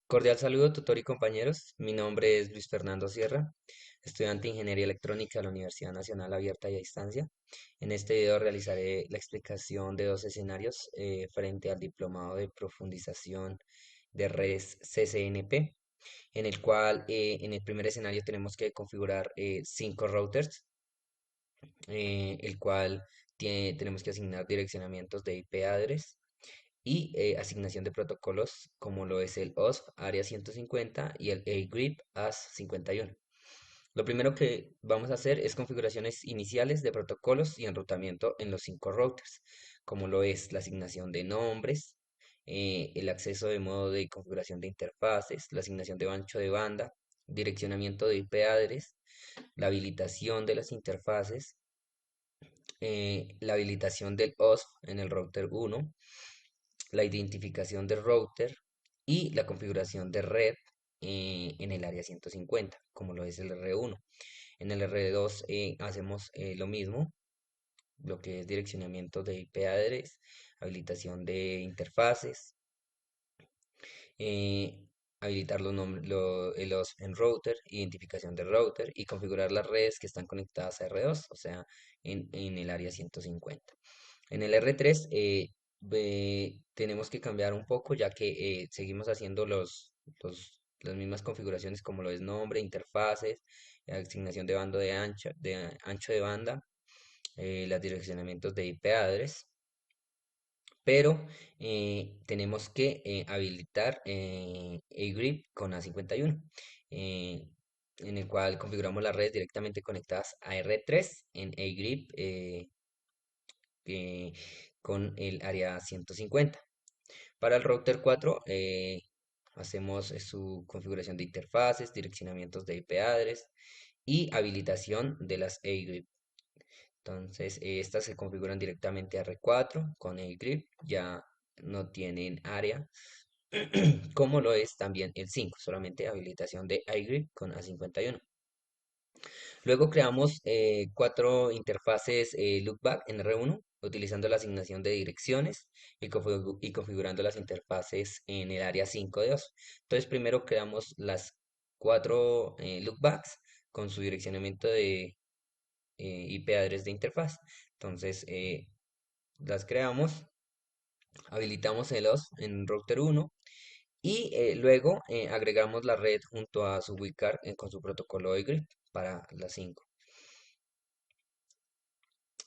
Cordial saludo, tutor y compañeros. Mi nombre es Luis Fernando Sierra, estudiante de Ingeniería Electrónica de la Universidad Nacional Abierta y a Distancia. En este video realizaré la explicación de dos escenarios frente al Diplomado de Profundización de Redes CCNP, en el cual en el primer escenario tenemos que configurar 5 routers, el cual tenemos que asignar direccionamientos de IP address y asignación de protocolos como lo es el OSP Área 150 y el A-Grip AS 51. Lo primero que vamos a hacer es configuraciones iniciales de protocolos y enrutamiento en los 5 routers, como lo es la asignación de nombres, el acceso de modo de configuración de interfaces, la asignación de ancho de banda, direccionamiento de IP address, la habilitación de las interfaces, la habilitación del OSP en el router 1, la identificación del router y la configuración de red en el área 150, como lo es el R1. En el R2 hacemos lo mismo, lo que es direccionamiento de IP address, habilitación de interfaces, eh, habilitar los nombres, los en router, identificación de router y configurar las redes que están conectadas a R2, o sea, en el área 150. En el R3 tenemos que cambiar un poco ya que seguimos haciendo las mismas configuraciones como lo es nombre, interfaces, asignación de bando de ancho de banda, los direccionamientos de IP address, pero tenemos que habilitar A-Grip con A51, eh, en el cual configuramos las redes directamente conectadas a R3 en A-Grip eh, con el área 150. Para el router 4 hacemos su configuración de interfaces, direccionamientos de IP address y habilitación de las A-Grip. Entonces, estas se configuran directamente a R4 con A-Grip, ya no tienen área, como lo es también el 5, solamente habilitación de iGrip con A51. Luego creamos 4 interfaces loopback en R1, utilizando la asignación de direcciones y configurando las interfaces en el área 5 de OS. Entonces, primero creamos las 4 loopbacks con su direccionamiento de IP address de interfaz. Entonces, las creamos, habilitamos el OS en router 1 y luego agregamos la red junto a su WCAR con su protocolo iGrip para las 5.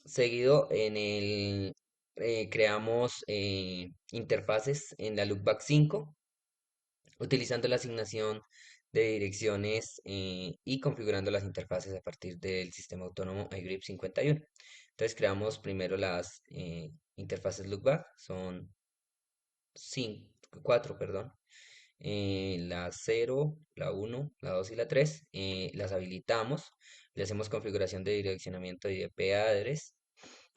Seguido creamos interfaces en la Loopback 5 utilizando la asignación de direcciones y configurando las interfaces a partir del sistema autónomo iGrip 51. Entonces creamos primero las interfaces Loopback, son 4, perdón. La 0, la 1, la 2 y la 3 las habilitamos, le hacemos configuración de direccionamiento de IP address,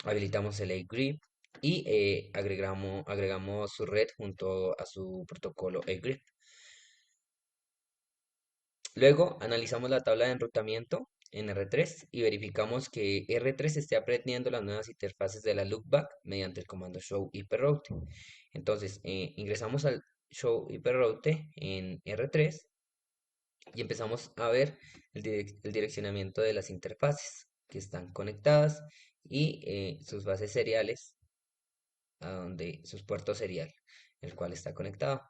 habilitamos el A-Grip y agregamos su red junto a su protocolo A-Grip. Luego analizamos la tabla de enrutamiento en R3 y verificamos que R3 esté aprendiendo las nuevas interfaces de la loopback mediante el comando show iproute. Entonces ingresamos al show iproute en R3 y empezamos a ver el direccionamiento de las interfaces que están conectadas y sus bases seriales a donde sus puertos serial, el cual está conectado.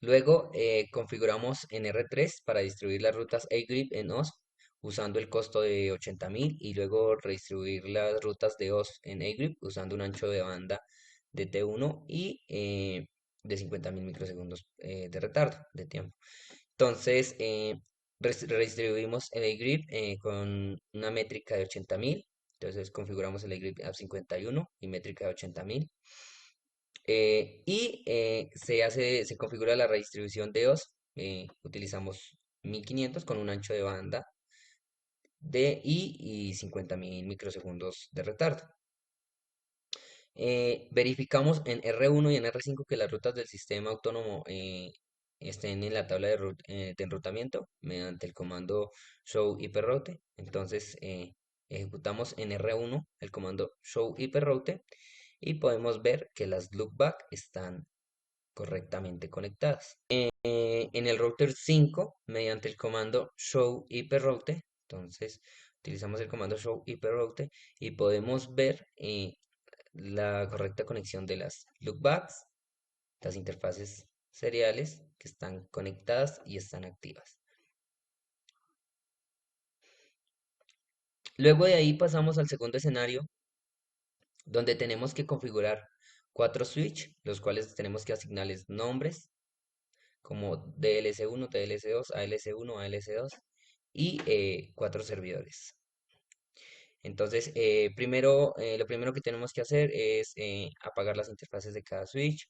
Luego configuramos en R3 para distribuir las rutas A-Grip en OSP usando el costo de 80.000 y luego redistribuir las rutas de OSP en A-Grip usando un ancho de banda de T1 y de 50.000 microsegundos de retardo de tiempo. Entonces, redistribuimos el A-Grip con una métrica de 80.000. Entonces, configuramos el A-Grip a 51 y métrica de 80.000. Se configura la redistribución de OS. Utilizamos 1500 con un ancho de banda y 50.000 microsegundos de retardo. Verificamos en R1 y en R5 que las rutas del sistema autónomo estén en la tabla de enrutamiento mediante el comando show iproute. Entonces ejecutamos en R1 el comando show iproute y podemos ver que las loopback están correctamente conectadas. En el router 5, mediante el comando show IProute, entonces utilizamos el comando show IProute y podemos ver la correcta conexión de las loopbacks, las interfaces seriales que están conectadas y están activas. Luego de ahí pasamos al segundo escenario, donde tenemos que configurar 4 switch, los cuales tenemos que asignarles nombres como DLS1, DLS2, ALS1, ALS2 y 4 servidores. Entonces, lo primero que tenemos que hacer es apagar las interfaces de cada switch.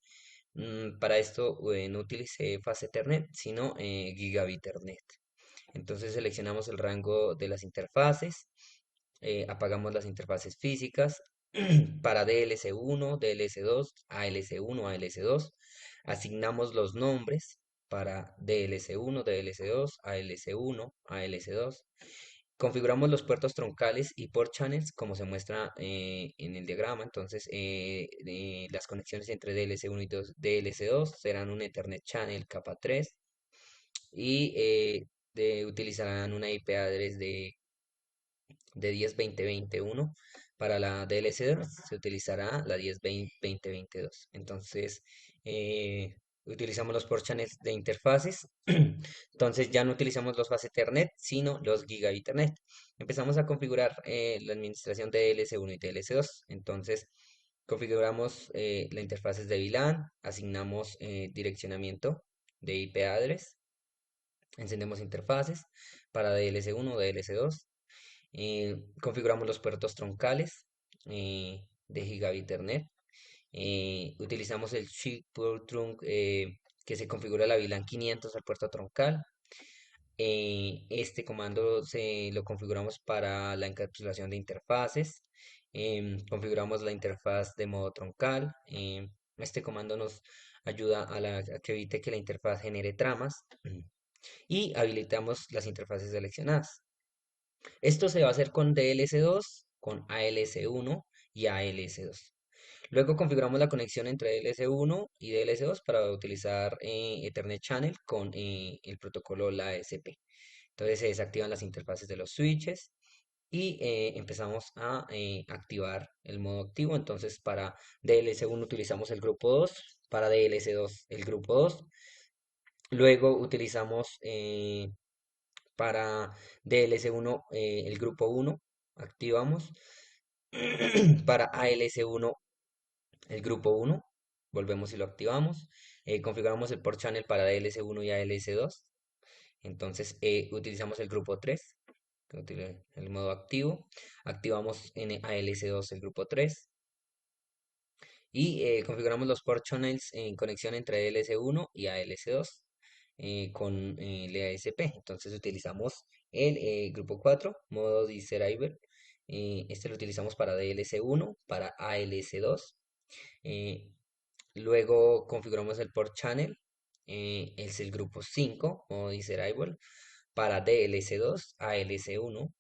Para esto no utilicé Fast Ethernet, sino Gigabit Ethernet. Entonces seleccionamos el rango de las interfaces, apagamos las interfaces físicas para DLS1, DLS2, ALS1, ALS2. Asignamos los nombres para DLS1, DLS2, ALS1, ALS2. Configuramos los puertos troncales y port channels como se muestra en el diagrama. Entonces, las conexiones entre DLS1 y DLS2 serán un Ethernet Channel capa 3 y utilizarán una IP address de 10.20.21. Para la DLS2 se utilizará la 10.20.22. Entonces, utilizamos los port channels de interfaces. Entonces ya no utilizamos los Fast Ethernet, sino los Gigabit Ethernet. Empezamos a configurar la administración de DLS1 y DLS2. Entonces, configuramos las interfaces de VLAN, asignamos direccionamiento de IP address, encendemos interfaces para DLS1, DLS2, configuramos los puertos troncales de Gigabit Ethernet. Utilizamos el Shift Port Trunk que se configura la VLAN 500 al puerto troncal. Este comando lo configuramos para la encapsulación de interfaces. Configuramos la interfaz de modo troncal. Este comando nos ayuda a que evite que la interfaz genere tramas. Y habilitamos las interfaces seleccionadas. Esto se va a hacer con DLS2, con ALS1 y ALS2. Luego configuramos la conexión entre DLS1 y DLS2 para utilizar Ethernet Channel con el protocolo LASP. Entonces se desactivan las interfaces de los switches y empezamos a activar el modo activo. Entonces para DLS1 utilizamos el grupo 2, para DLS2 el grupo 2. Luego utilizamos para DLS1 el grupo 1, activamos. Para ALS1 el grupo 1, volvemos y lo activamos. Configuramos el port channel para DLS1 y ALS2. Entonces utilizamos el grupo 3, el modo activo. Activamos en ALS2 el grupo 3. Y configuramos los port channels en conexión entre DLS1 y ALS2 con LASP. Entonces utilizamos el grupo 4, modo disable. Este lo utilizamos para DLS1, para ALS2. eh, Luego configuramos el port channel, es el grupo 5, modo disable, para DLS2, ALS1.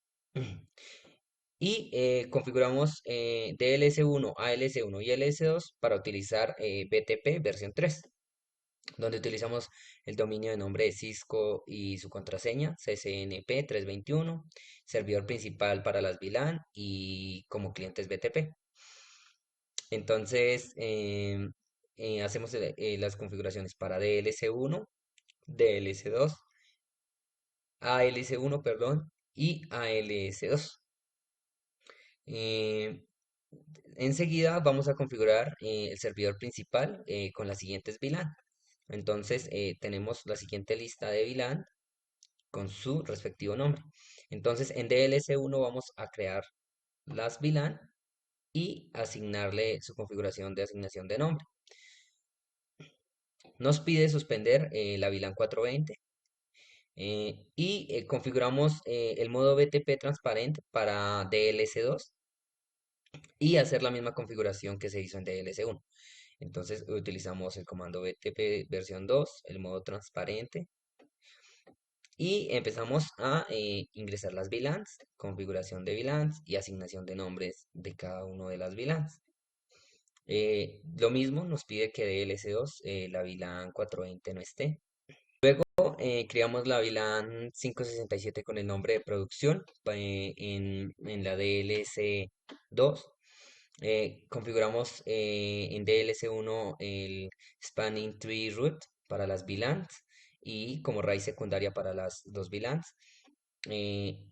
Y configuramos DLS1, ALS1 y LS2 para utilizar BTP versión 3, donde utilizamos el dominio de nombre de Cisco y su contraseña, CCNP 321, servidor principal para las VLAN y como clientes BTP. Entonces, hacemos las configuraciones para DLS1, DLS2, ALS1, perdón, y ALS2. Eh, Enseguida vamos a configurar el servidor principal con las siguientes VLAN. Entonces, tenemos la siguiente lista de VLAN con su respectivo nombre. Entonces, en DLS1 vamos a crear las VLAN y asignarle su configuración de asignación de nombre. Nos pide suspender la VLAN 420 y configuramos el modo BTP transparente para DLS2 y hacer la misma configuración que se hizo en DLS1. Entonces utilizamos el comando BTP versión 2, el modo transparente y empezamos a ingresar las VLANs, configuración de VLANs y asignación de nombres de cada uno de las VLANs. Lo mismo nos pide que DLS2 la VLAN 420 no esté. Creamos la VLAN 567 con el nombre de producción en la DLS2. Configuramos en DLS1 el Spanning Tree Root para las VLANs y como raíz secundaria para las dos VLANs.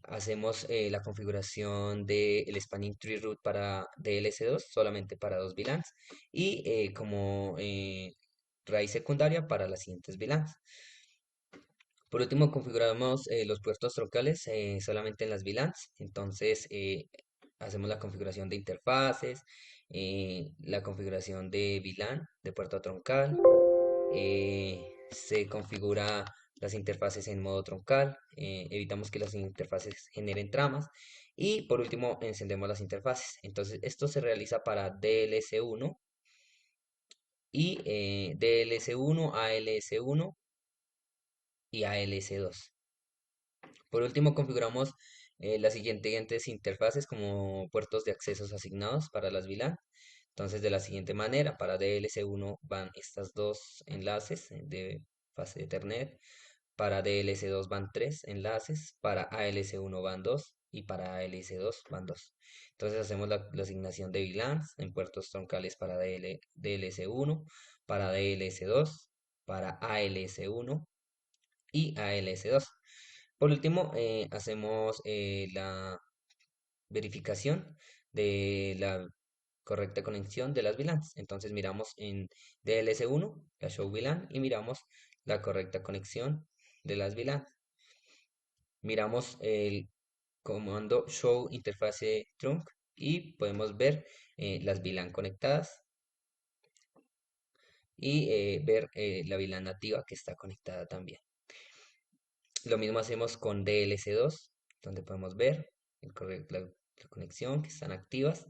Hacemos la configuración del Spanning Tree Root para DLS2 solamente para dos VLANs y como raíz secundaria para las siguientes VLANs. Por último, configuramos los puertos troncales solamente en las VLANs. Entonces, hacemos la configuración de interfaces, la configuración de VLAN, de puerto troncal. Se configura las interfaces en modo troncal. Evitamos que las interfaces generen tramas. Y por último, encendemos las interfaces. Entonces, esto se realiza para DLS1 y DLS1, ALS1 y ALS2. Por último, configuramos las siguientes interfaces como puertos de accesos asignados para las VLAN. Entonces, de la siguiente manera, para DLS1 van estos dos enlaces de fase de Ethernet, para DLS2 van tres enlaces, para ALS1 van dos y para ALS2 van dos. Entonces, hacemos la asignación de VLANs en puertos troncales para DLS1, para DLS2, para ALS1 y ALS2. Por último, hacemos la verificación de la correcta conexión de las VLANs. Entonces miramos en DLS1 la show VLAN y miramos la correcta conexión de las VLANs. Miramos el comando show interface trunk y podemos ver las VLAN conectadas y ver la VLAN nativa que está conectada también. Lo mismo hacemos con DLS2, donde podemos ver la conexión que están activas.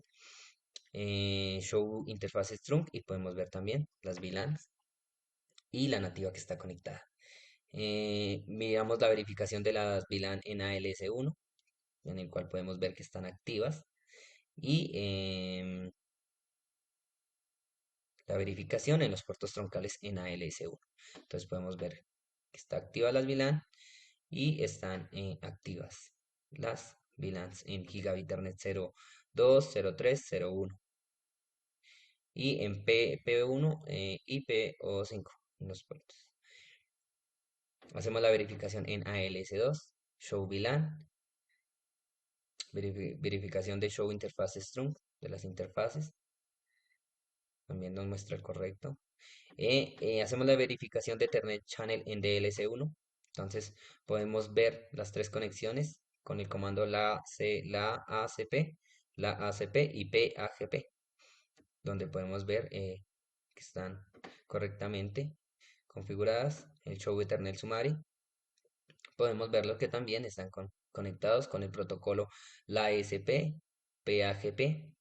Show interfaces trunk y podemos ver también las VLANs y la nativa que está conectada. Miramos la verificación de las VLAN en ALS1, en el cual podemos ver que están activas. Y la verificación en los puertos troncales en ALS1. Entonces podemos ver que está activa las VLAN y están activas las VLANs en Gigabit Ethernet 02, 03, 01 y en PV1 y PO5 en los puertos. Hacemos la verificación en ALS2, Show VLAN, verificación de Show Interfaces Trunk de las interfaces, también nos muestra el correcto. Hacemos la verificación de Ethernet Channel en DLS1, entonces podemos ver las tres conexiones con el comando la ACP, la ACP y PAGP, donde podemos ver que están correctamente configuradas. El Show Ethernet Summary podemos verlo que también están conectados con el protocolo la ASP, PAGP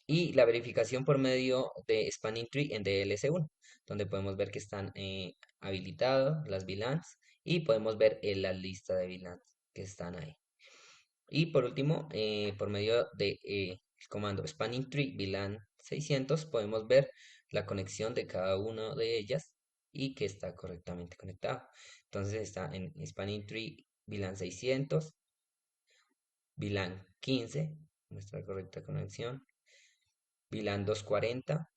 y la verificación por medio de Spanning Tree en DLS1, donde podemos ver que están habilitados las VLANs y podemos ver la lista de VLANs que están ahí. Y por último, por medio de el comando Spanning Tree VLAN 600 podemos ver la conexión de cada una de ellas y que está correctamente conectado. Entonces está en Spanning Tree VLAN 600, VLAN 15, nuestra correcta conexión, VLAN 240,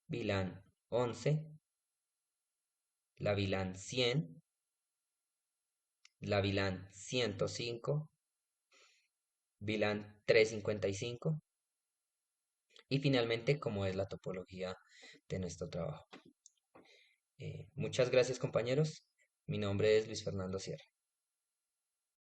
VLAN 11, la VLAN 100, la VLAN 105, VLAN 355 y finalmente como es la topología de nuestro trabajo. Muchas gracias compañeros. Mi nombre es Luis Fernando Sierra.